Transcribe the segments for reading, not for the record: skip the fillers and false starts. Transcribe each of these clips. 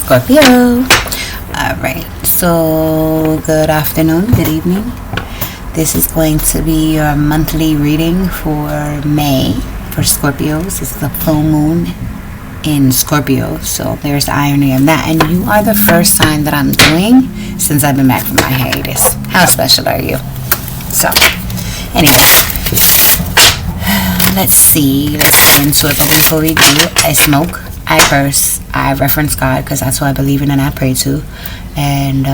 Scorpio. Alright, so good afternoon, good evening. This is going to be your monthly reading for May for Scorpios. It's the full moon in Scorpio, so there's the irony of that. And you are the first sign that I'm doing since I've been back from my hiatus. How special are you? So, anyway, let's get into it. But before we do, I smoke, I curse, I reference God because that's who I believe in and I pray to. And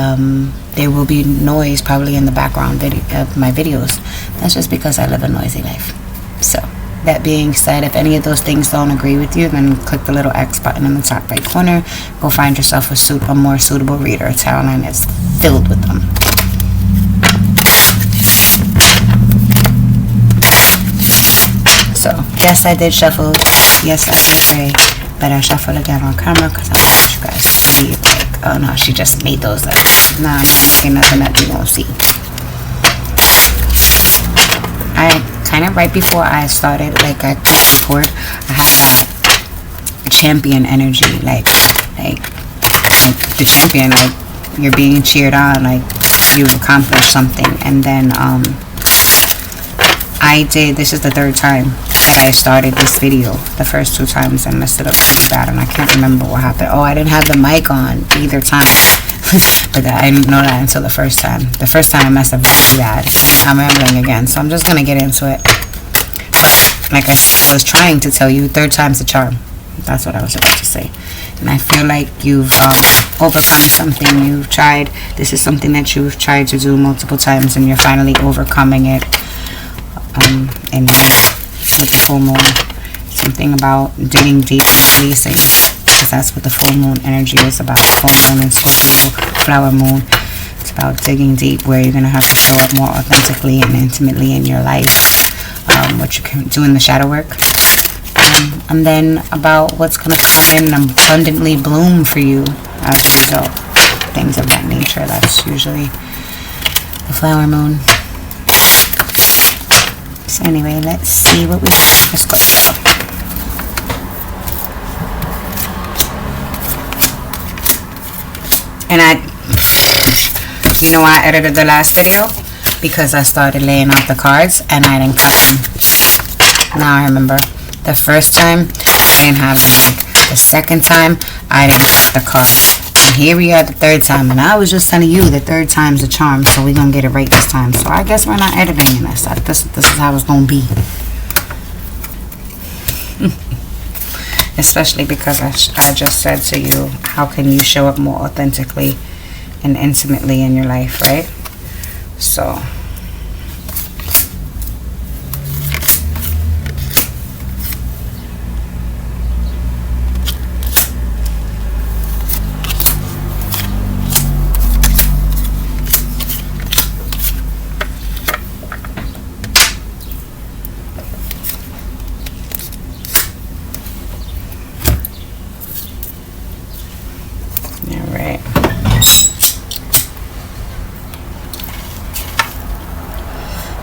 there will be noise probably in the background of my videos. That's just because I live a noisy life. So, that being said, if any of those things don't agree with you, then click the little X button in the top right corner. Go find yourself a more suitable reader. Tarot line is filled with them. So, yes, I did shuffle. Yes, I did pray. But I shuffle again on camera because I want you guys to see. Like, oh no, she just made those up. Nah, you ain't making nothing that you won't see. I kind of right before I started, like I talked before, I had that champion energy, like the champion, like you're being cheered on, like you accomplished something. And then this is the third time that I started this video. The first two times I messed it up pretty bad and I can't remember what happened. Oh, I didn't have the mic on either time. But I didn't know that until the first time. The first time I messed up really bad. I'm rambling again, so I'm just going to get into it. But like I was trying to tell you, third time's a charm. That's what I was about to say. And I feel like you've overcome something you've tried. This is something that you've tried to do multiple times and you're finally overcoming it. And with the full moon, something about digging deep and releasing, because that's what the full moon energy is about. Full moon and Scorpio, flower moon. It's about digging deep, where you're going to have to show up more authentically and intimately in your life, what you can do in the shadow work, and then about what's going to come in and abundantly bloom for you as a result. Things of that nature. That's usually the flower moon. So anyway, let's see what we got for Scorpio. And you know why I edited the last video? Because I started laying out the cards and I didn't cut them. Now I remember. The first time, I didn't have the mic. The second time, I didn't cut the cards. And here we are the third time. And I was just telling you the third time's a charm. So we're going to get it right this time. So I guess we're not editing this. This is how it's going to be. Especially because I just said to you, how can you show up more authentically and intimately in your life, right? So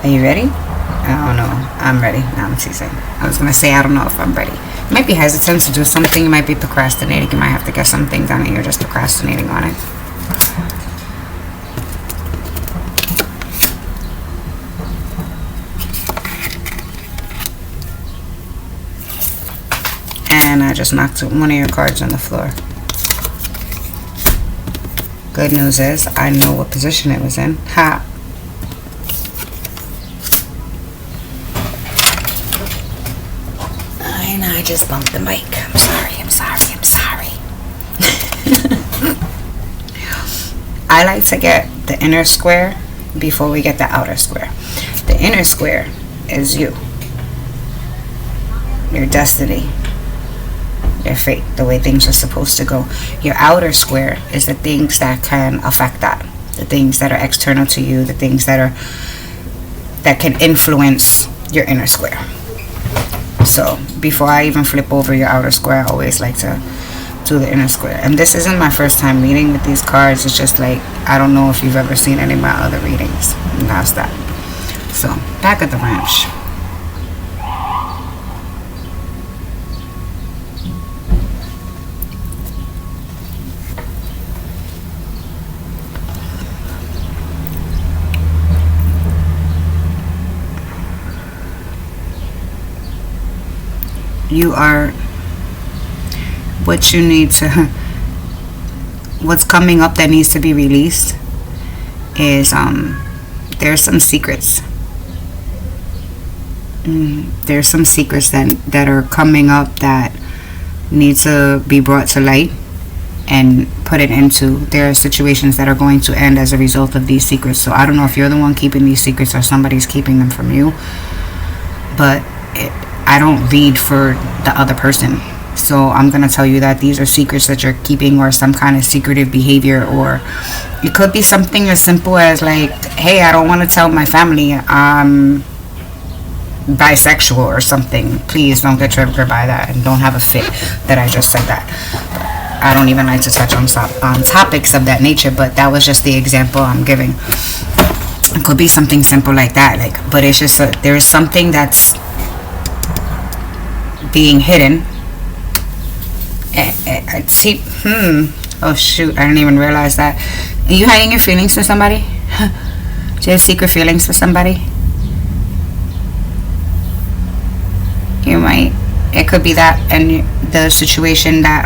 are you ready? I don't know. I'm ready. No, I'm teasing. I was going to say I don't know if I'm ready. You might be hesitant to do something. You might be procrastinating. You might have to get something done and you're just procrastinating on it. And I just knocked one of your cards on the floor. Good news is I know what position it was in. Ha! I just bumped the mic. I'm sorry. I like to get the inner square before we get the outer square. The inner square is you. Your destiny. Your fate. The way things are supposed to go. Your outer square is the things that can affect that. The things that are external to you. The things that can influence your inner square. So before I even flip over your outer square, I always like to do the inner square. And this isn't my first time reading with these cards. It's just like, I don't know if you've ever seen any of my other readings. And that's that. So back at the ranch. You are, what you need to, what's coming up that needs to be released is there's some secrets. There's some secrets that are coming up that need to be brought to light and put it into. There are situations that are going to end as a result of these secrets. So I don't know if you're the one keeping these secrets or somebody's keeping them from you, but I don't read for the other person. So I'm going to tell you that these are secrets that you're keeping, or some kind of secretive behavior, or it could be something as simple as like, hey, I don't want to tell my family I'm bisexual or something. Please don't get triggered by that, and don't have a fit that I just said that. I don't even like to touch on topics of that nature, but that was just the example I'm giving. It could be something simple like that, like, but it's just there's something that's being hidden. Oh shoot, I didn't even realize that. Are you hiding your feelings to somebody? Do you have secret feelings for somebody? You might. It could be that, and the situation that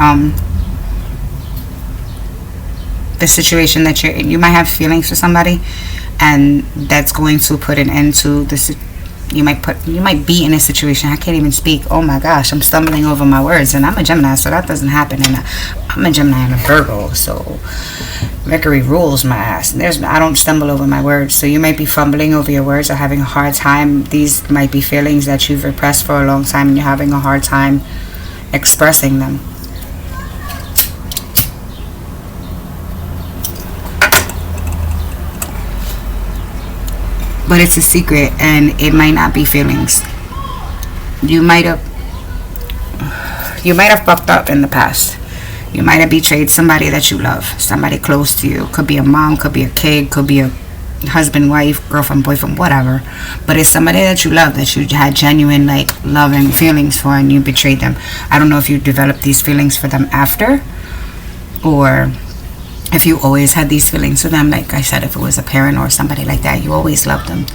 you might have feelings for somebody, and that's going to put an end to this. You might be in a situation. I can't even speak. Oh my gosh, I'm stumbling over my words, and I'm a Gemini, so that doesn't happen. And I'm a Gemini and a Virgo, so Mercury rules my ass. I don't stumble over my words. So you might be fumbling over your words or having a hard time. These might be feelings that you've repressed for a long time, and you're having a hard time expressing them. But it's a secret, and it might not be feelings. You might have fucked up in the past. You might have betrayed somebody that you love, somebody close to you. Could be a mom, could be a kid, could be a husband, wife, girlfriend, boyfriend, whatever. But it's somebody that you love, that you had genuine like love and feelings for, and you betrayed them. I don't know if you developed these feelings for them after, or if you always had these feelings for them. Like I said, if it was a parent or somebody like that, you always loved them,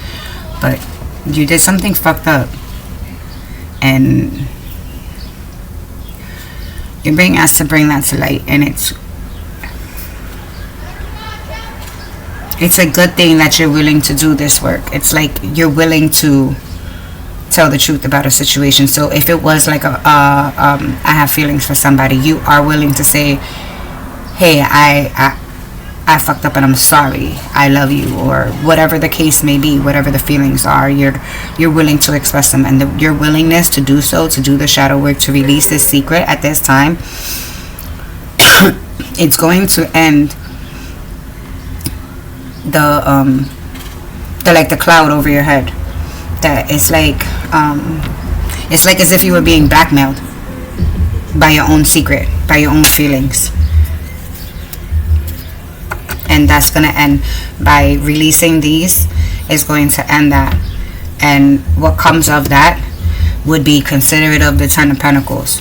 but you did something fucked up, and you're being asked to bring that to light. And it's a good thing that you're willing to do this work. It's like you're willing to tell the truth about a situation. So if it was like I have feelings for somebody, you are willing to say, hey, I fucked up and I'm sorry, I love you, or whatever the case may be, whatever the feelings are, you're willing to express them. And your willingness to do so, to do the shadow work, to release this secret at this time, it's going to end the like the cloud over your head. That it's like as if you were being blackmailed by your own secret, by your own feelings. And that's going to end by releasing these. Is going to end that. And what comes of that would be considerate of the Ten of Pentacles.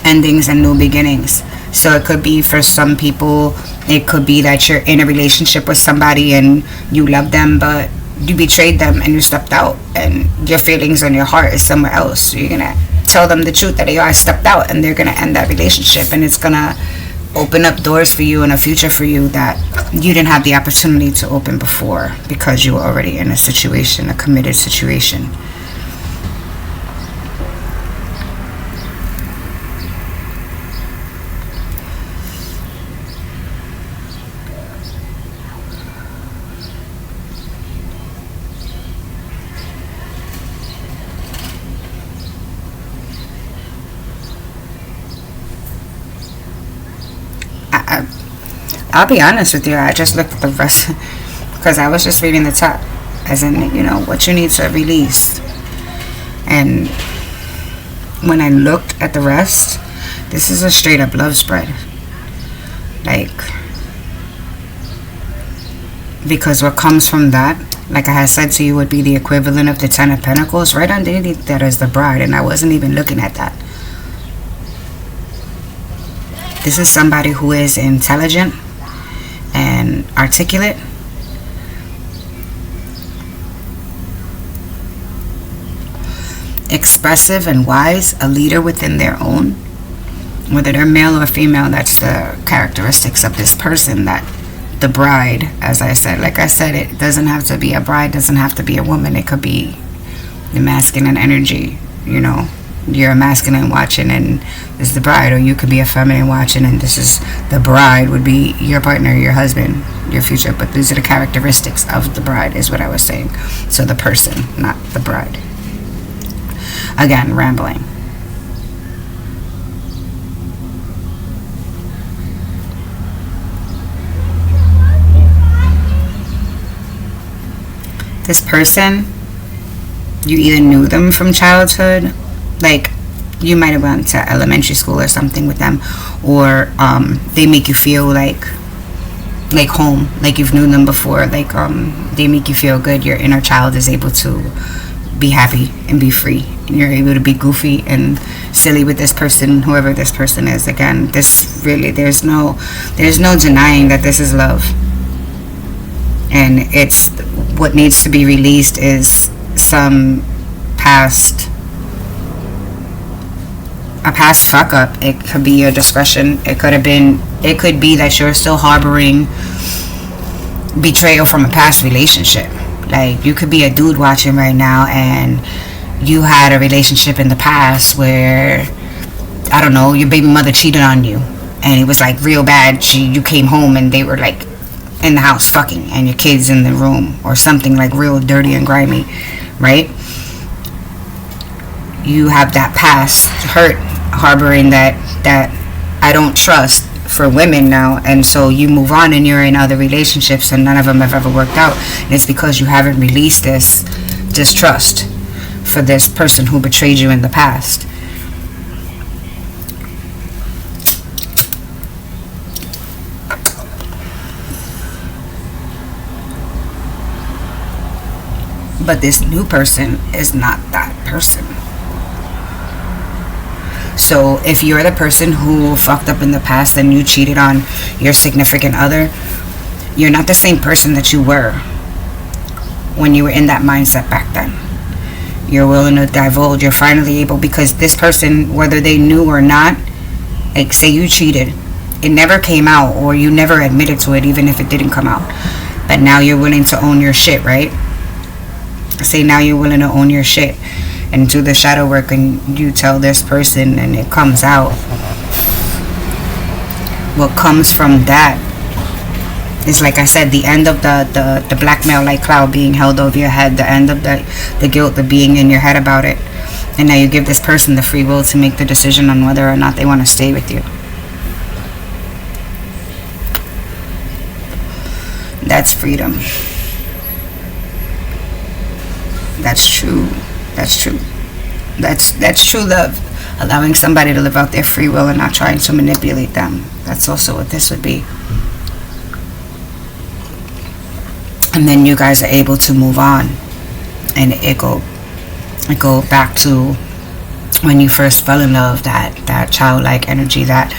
Endings and new beginnings. So it could be, for some people, it could be that you're in a relationship with somebody and you love them, but you betrayed them and you stepped out, and your feelings and your heart is somewhere else. So you're gonna tell them the truth that I stepped out, and they're gonna end that relationship, and it's gonna open up doors for you and a future for you that you didn't have the opportunity to open before, because you were already in a situation, a committed situation. I'll be honest with you, I just looked at the rest because I was just reading the top, as in, you know, what you need to release. And when I looked at the rest, this is a straight up love spread. Like, because what comes from that, like I had said to you, would be the equivalent of the Ten of Pentacles. Right underneath that is the Bride, and I wasn't even looking at that. This is somebody who is intelligent and articulate, expressive and wise, a leader within their own. Whether they're male or female, that's the characteristics of this person. That the bride, as I said, like I said, it doesn't have to be a bride, doesn't have to be a woman. It could be the masculine energy, you know. You're a masculine watching and this is the bride, or you could be a feminine watching and this is the bride, would be your partner, your husband, your future. But these are the characteristics of the bride, is what I was saying. So the person, not the bride. Again, rambling. This person, you either knew them from childhood, like you might have went to elementary school or something with them, or they make you feel like home, like you've known them before, like they make you feel good. Your inner child is able to be happy and be free, and you're able to be goofy and silly with this person, whoever this person is. Again, this really, there's no denying that this is love, and it's what needs to be released is some past fuck up. It could be your discretion. It could be that you're still harboring betrayal from a past relationship. Like, you could be a dude watching right now and you had a relationship in the past where, I don't know, your baby mother cheated on you and it was like real bad. You came home and they were like in the house fucking, and your kids in the room, or something like real dirty and grimy, right? You have that past hurt, harboring that I don't trust for women now, and so you move on and you're in other relationships and none of them have ever worked out, and it's because you haven't released this distrust for this person who betrayed you in the past. But this new person is not that person. So if you're the person who fucked up in the past and you cheated on your significant other, you're not the same person that you were when you were in that mindset back then. You're willing to divulge. You're finally able, because this person, whether they knew or not, like say you cheated, it never came out, or you never admitted to it even if it didn't come out. But now you're willing to own your shit, right? Say now you're willing to own your shit and do the shadow work, and you tell this person and it comes out. What comes from that is, like I said, the end of the blackmail like cloud being held over your head, the end of the guilt, the being in your head about it. And now you give this person the free will to make the decision on whether or not they want to stay with you. That's freedom. That's true. That's true. That's true love. Allowing somebody to live out their free will and not trying to manipulate them. That's also what this would be. And then you guys are able to move on, and it go back to when you first fell in love. That childlike energy, that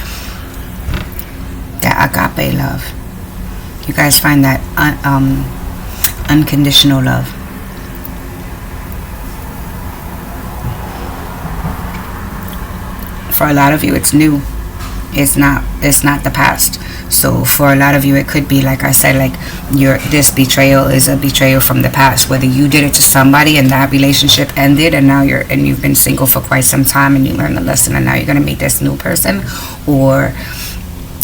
agape love. You guys find that unconditional love. For a lot of you, it's new. It's not the past. So for a lot of you, it could be, like I said, like this betrayal is a betrayal from the past. Whether you did it to somebody and that relationship ended, and now you've been single for quite some time and you learned the lesson, and now you're gonna meet this new person, or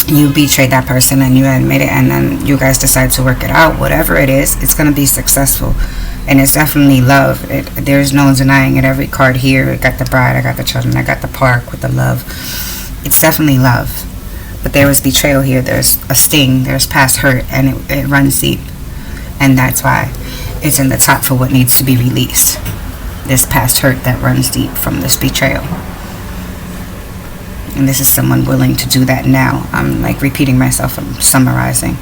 you betrayed that person and you admit it, and then you guys decide to work it out. Whatever it is, it's gonna be successful. And it's definitely love. There's no denying it. Every card here, I got the bride, I got the children, I got the park with the love. It's definitely love. But there was betrayal here. There's a sting. There's past hurt, and it runs deep. And that's why it's in the top for what needs to be released. This past hurt that runs deep from this betrayal. And this is someone willing to do that now. I'm like repeating myself. I'm summarizing.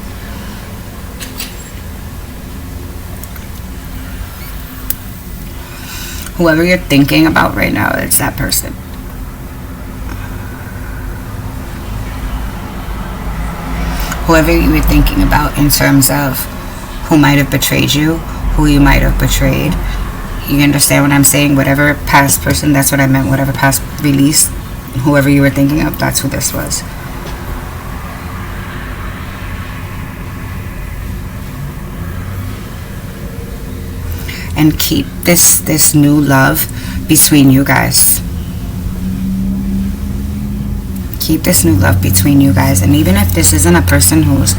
Whoever you're thinking about right now, it's that person. Whoever you were thinking about in terms of who might have betrayed you, who you might have betrayed, You understand what I'm saying? Whatever past person, that's what I meant. Whatever past release, whoever you were thinking of, that's who this was. And keep this new love between you guys. Keep this new love between you guys. And even if this isn't a person who's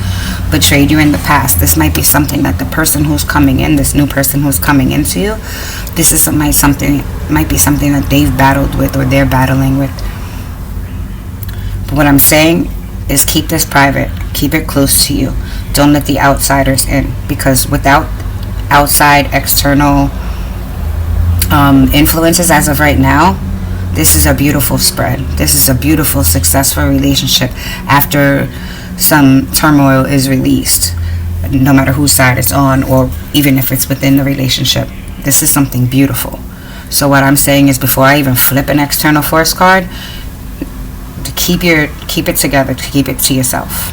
betrayed you in the past, this might be something that the person who's coming in, this new person who's coming into you, this is might be something that they've battled with or they're battling with. But what I'm saying is keep this private. Keep it close to you. Don't let the outsiders in, because without outside external influences as of right now, this is a beautiful spread. This is a beautiful, successful relationship after some turmoil is released, no matter whose side it's on, or even if it's within the relationship. This is something beautiful. So what I'm saying is, before I even flip an external force card, to keep it together, to keep it to yourself.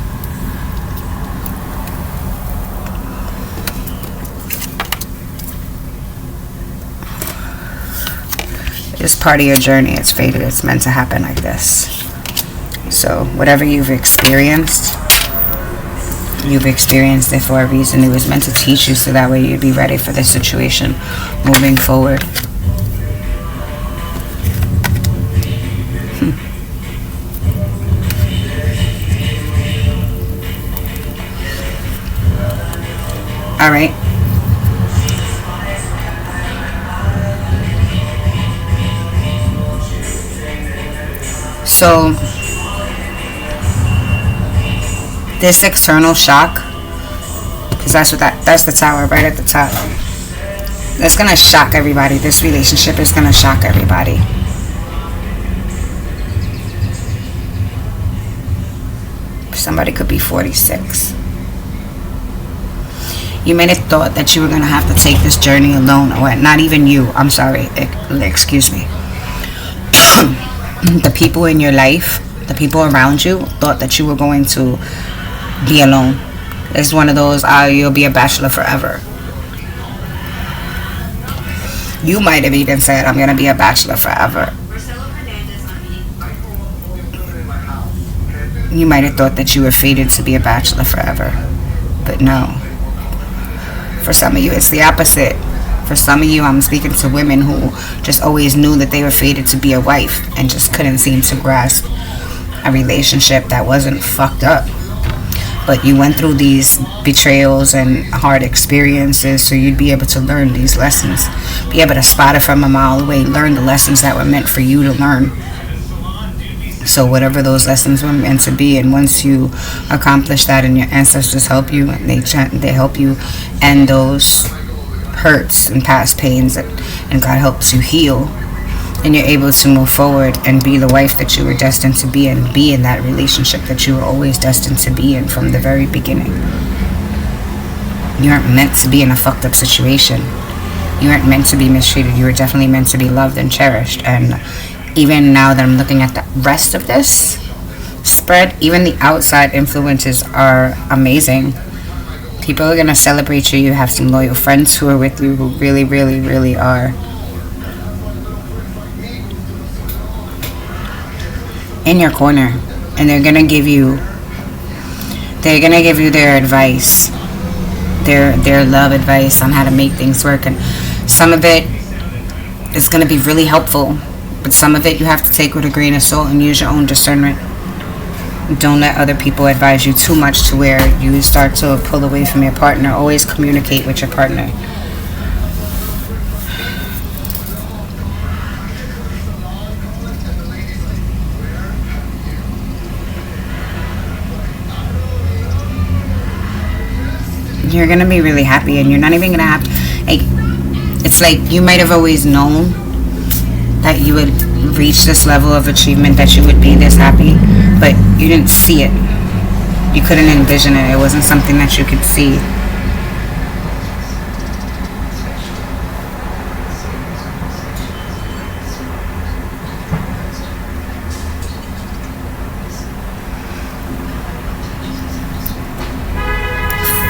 It's part of your journey. It's fated. It's meant to happen like this. So whatever you've experienced it for a reason. It was meant to teach you, so that way you'd be ready for this situation moving forward. All right. So this external shock, because that's the tower right at the top. That's gonna shock everybody. This relationship is gonna shock everybody. Somebody could be 46. You may have thought that you were gonna have to take this journey alone, or not even you. I'm sorry. Excuse me. The people in your life, the people around you, thought that you were going to be alone. It's one of those, you'll be a bachelor forever. You might have even said, I'm going to be a bachelor forever. You might have thought that you were fated to be a bachelor forever. But no. For some of you, it's the opposite. For some of you, I'm speaking to women who just always knew that they were fated to be a wife and just couldn't seem to grasp a relationship that wasn't fucked up. But you went through these betrayals and hard experiences, so you'd be able to learn these lessons. Be able to spot it from a mile away, learn the lessons that were meant for you to learn. So whatever those lessons were meant to be, and once you accomplish that and your ancestors help you, and they help you end those hurts and past pains, and God helps you heal, and you're able to move forward and be the wife that you were destined to be, and be in that relationship that you were always destined to be in from the very beginning. You aren't meant to be in a fucked up situation. You aren't meant to be mistreated. You were definitely meant to be loved and cherished. And even now that I'm looking at the rest of this spread, even the outside influences are amazing. People are going to celebrate you. You have some loyal friends who are with you, who really, really, really are in your corner. And they're going to give you their advice, their love advice on how to make things work. And some of it is going to be really helpful, but some of it you have to take with a grain of salt and use your own discernment. Don't let other people advise you too much to where you start to pull away from your partner. Always communicate with your partner. You're going to be really happy, and you're not even going to have, it's like you might have always known that you would reach this level of achievement, that you would be this happy, but you didn't see it. You couldn't envision it. It wasn't something that you could see.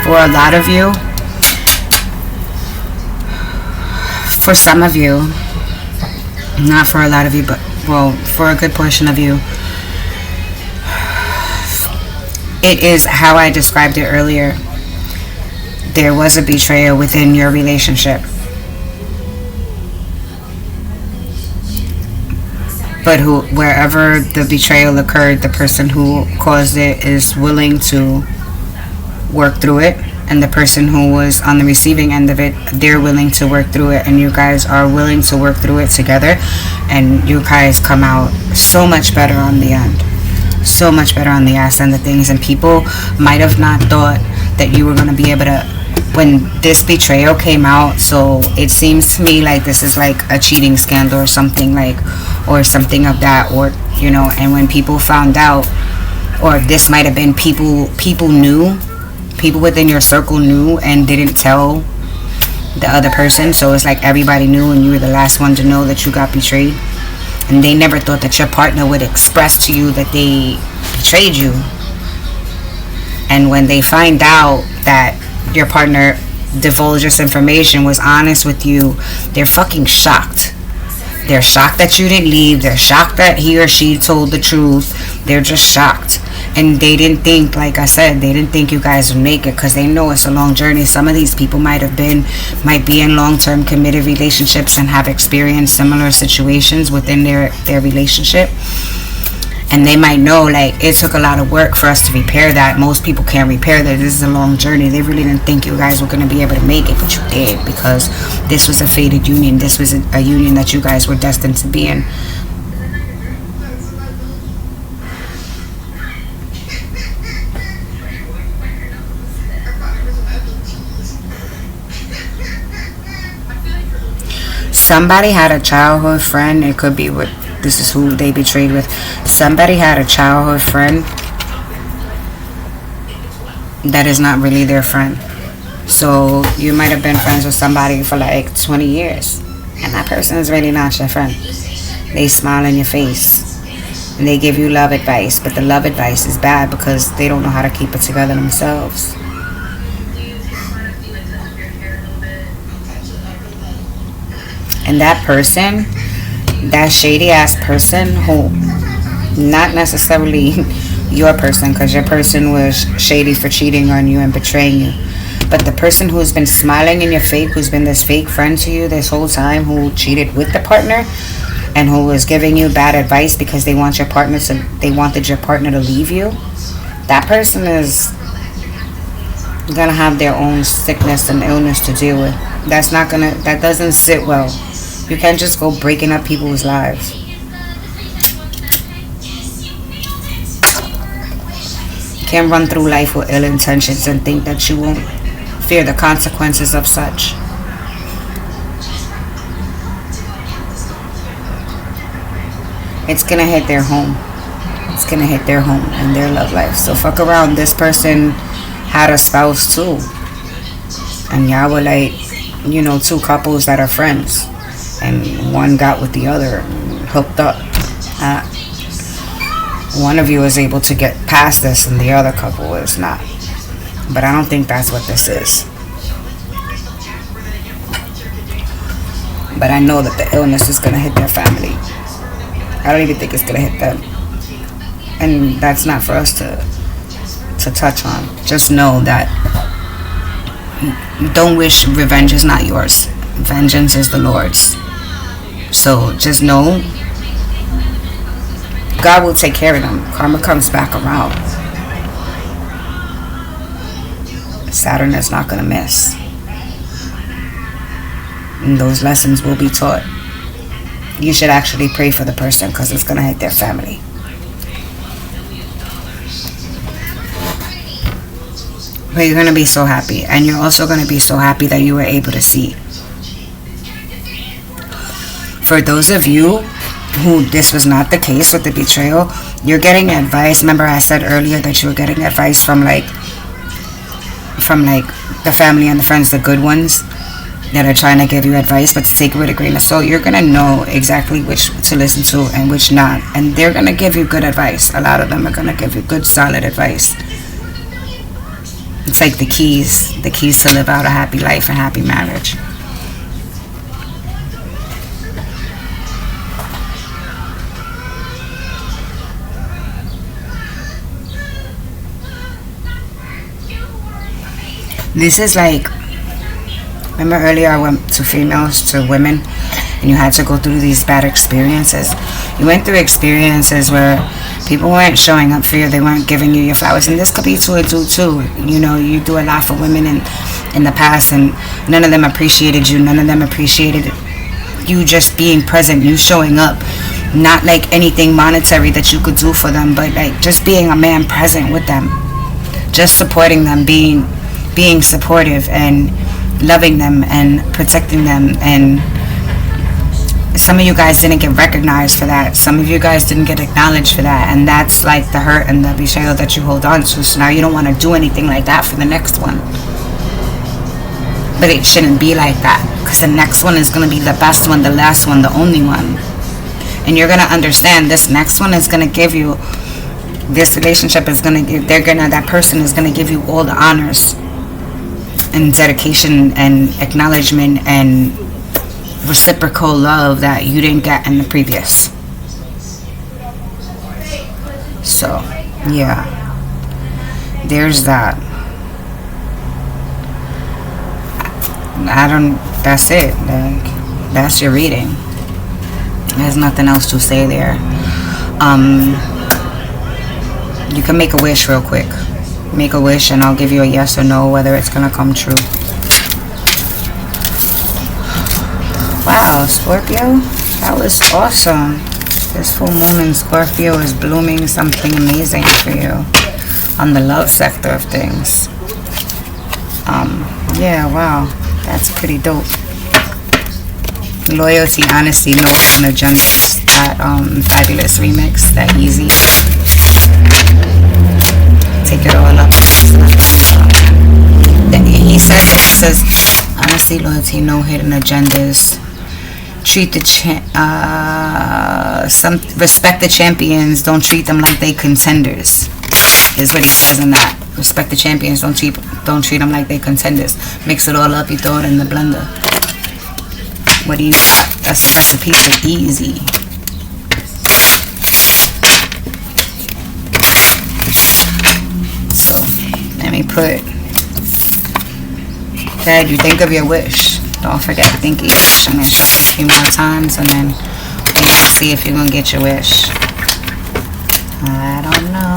For a lot of you, For some of you, not for a lot of you, but well, for a good portion of you, it is how I described it earlier. There was a betrayal within your relationship. But wherever the betrayal occurred, the person who caused it is willing to work through it. And the person who was on the receiving end of it, they're willing to work through it. And you guys are willing to work through it together. And you guys come out so much better on the end. So much better on the ass end of things. And people might have not thought that you were going to be able to, when this betrayal came out. So it seems to me like this is like a cheating scandal or something, like, or something of that, or and when people found out, or this might have been people knew, people within your circle knew and didn't tell the other person. So it's like everybody knew and you were the last one to know that you got betrayed. And they never thought that your partner would express to you that they betrayed you. And when they find out that your partner divulged this information, was honest with you, they're fucking shocked. They're shocked that you didn't leave. They're shocked that he or she told the truth. They're just shocked. And they didn't think, like I said, they didn't think you guys would make it, because they know it's a long journey. Some of these people might be in long-term committed relationships and have experienced similar situations within their relationship. And they might know, like, it took a lot of work for us to repair that. Most people can't repair that. This is a long journey. They really didn't think you guys were going to be able to make it, but you did, because this was a fated union. This was a union that you guys were destined to be in. Somebody had a childhood friend. It could be this is who they betrayed with. Somebody had a childhood friend that is not really their friend. So you might have been friends with somebody for like 20 years, and that person is really not your friend. They smile in your face and they give you love advice, but the love advice is bad because they don't know how to keep it together themselves. And that person, that shady ass person, who, not necessarily your person, because your person was shady for cheating on you and betraying you, but the person who's been smiling in your face, who's been this fake friend to you this whole time, who cheated with the partner and who was giving you bad advice because they wanted your partner to leave you, that person is gonna have their own sickness and illness to deal with. That doesn't sit well. You can't just go breaking up people's lives. You can't run through life with ill intentions and think that you won't fear the consequences of such. It's gonna hit their home. It's gonna hit their home and their love life. So fuck around. This person had a spouse too, and y'all were like, two couples that are friends, and one got with the other and hooked up. One of you is able to get past this and the other couple is not. But I don't think that's what this is. But I know that the illness is going to hit their family. I don't even think it's going to hit them. And that's not for us to touch on. Just know that don't wish revenge is not yours. Vengeance is the Lord's. So just know God will take care of them. Karma comes back around. Saturn is not going to miss. And those lessons will be taught. You should actually pray for the person because it's going to hit their family. But you're going to be so happy. And you're also going to be so happy that you were able to see. For those of you who this was not the case with the betrayal, you're getting advice. Remember I said earlier that you were getting advice from like the family and the friends, the good ones that are trying to give you advice, but to take it with a grain of salt. You're going to know exactly which to listen to and which not. And they're going to give you good advice. A lot of them are going to give you good, solid advice. It's like the keys to live out a happy life and happy marriage. This is like, remember earlier I went to females, to women, and you had to go through these bad experiences. You went through experiences where people weren't showing up for you, they weren't giving you your flowers, and this could be to a dude too. You know, you do a lot for women in the past, and none of them appreciated you, none of them appreciated you just being present, you showing up. Not like anything monetary that you could do for them, but like just being a man present with them, just supporting them, being supportive and loving them and protecting them. And some of you guys didn't get recognized for that, some of you guys didn't get acknowledged for that, and that's like the hurt and the betrayal that you hold on to. So now you don't want to do anything like that for the next one. But it shouldn't be like that, because the next one is going to be the best one, the last one, the only one. And you're going to understand this next one is going to give you, this relationship is going to give, that person is going to give you all the honors and dedication and acknowledgement and reciprocal love that you didn't get in the previous. So, yeah. There's that. That's it. Like, that's your reading. There's nothing else to say there. You can make a wish real quick. Make a wish and I'll give you a yes or no whether it's gonna come true. Wow, Scorpio, that was awesome. This full moon in Scorpio is blooming something amazing for you on the love sector of things. Yeah, wow, that's pretty dope. Loyalty, honesty, no hidden agendas. That fabulous remix, that easy. Take it all up. He says it. He says honesty, loyalty, no hidden agendas. Treat the respect the champions. Don't treat them like they contenders. Is what he says in that. Respect the champions. Don't treat them like they contenders. Mix it all up. You throw it in the blender. What do you got? That's the recipe for easy. So let me put. Dad, you think of your wish. Don't forget to think of your wish. I'm gonna shuffle a few more times and then we're gonna see if you're gonna get your wish. I don't know.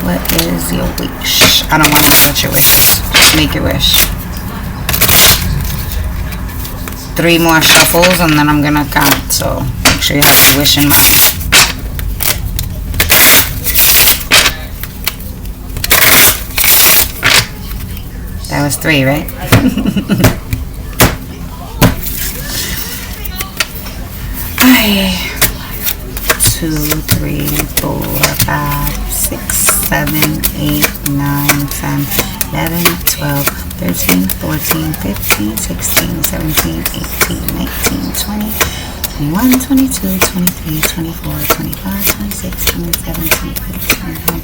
What is your wish? I don't want to know what your wish is. Just make your wish. 3 more shuffles and then I'm gonna count. So make sure you have your wish in mind. That was 3, right? 2, 3, 4, 5, 6, 7, 8, 9, 10, 11, 12, 13, 14, 15, 16, 17, 18, 19, 20, 21, 22, 23, 24, 25, 26, 27, 28, 29,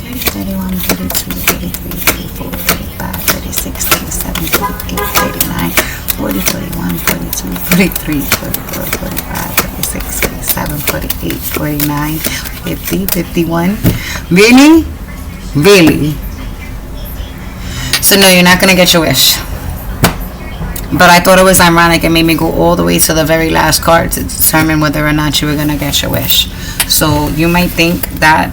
30, 31, 32, 33, 34, 35, 36, 37, 38, 39, 40, 41, 42, 43, 44, 45, 46, 47, 48, 49, 50, 51. Really? Really? So no, you're not going to get your wish. But I thought it was ironic. It made me go all the way to the very last card to determine whether or not you were going to get your wish. So you might think that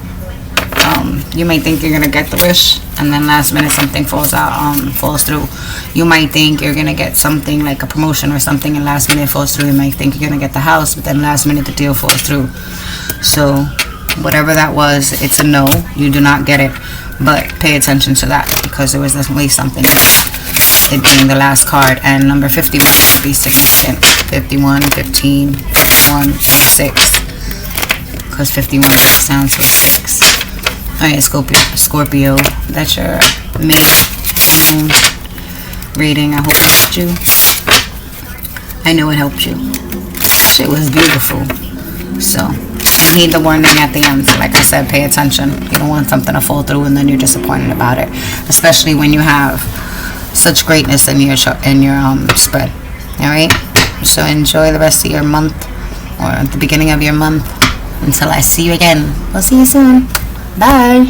you're gonna get the wish and then last minute something falls through. You might think you're gonna get something like a promotion or something and last minute it falls through. You might think you're gonna get the house, but then last minute the deal falls through. So whatever that was, it's a no. You do not get it, but pay attention to that because there was definitely something in it being the last card. And number 51 would be significant. 51, 15, 51, 6, because 51 sounds like 6. Alright, Scorpio, that's your May moon reading. I hope it helped you. I know it helped you. Shit was beautiful. So, just need the warning at the end. Like I said, pay attention. You don't want something to fall through and then you're disappointed about it. Especially when you have such greatness in your spread. Alright? So enjoy the rest of your month or at the beginning of your month. Until I see you again. We'll see you soon. Bye.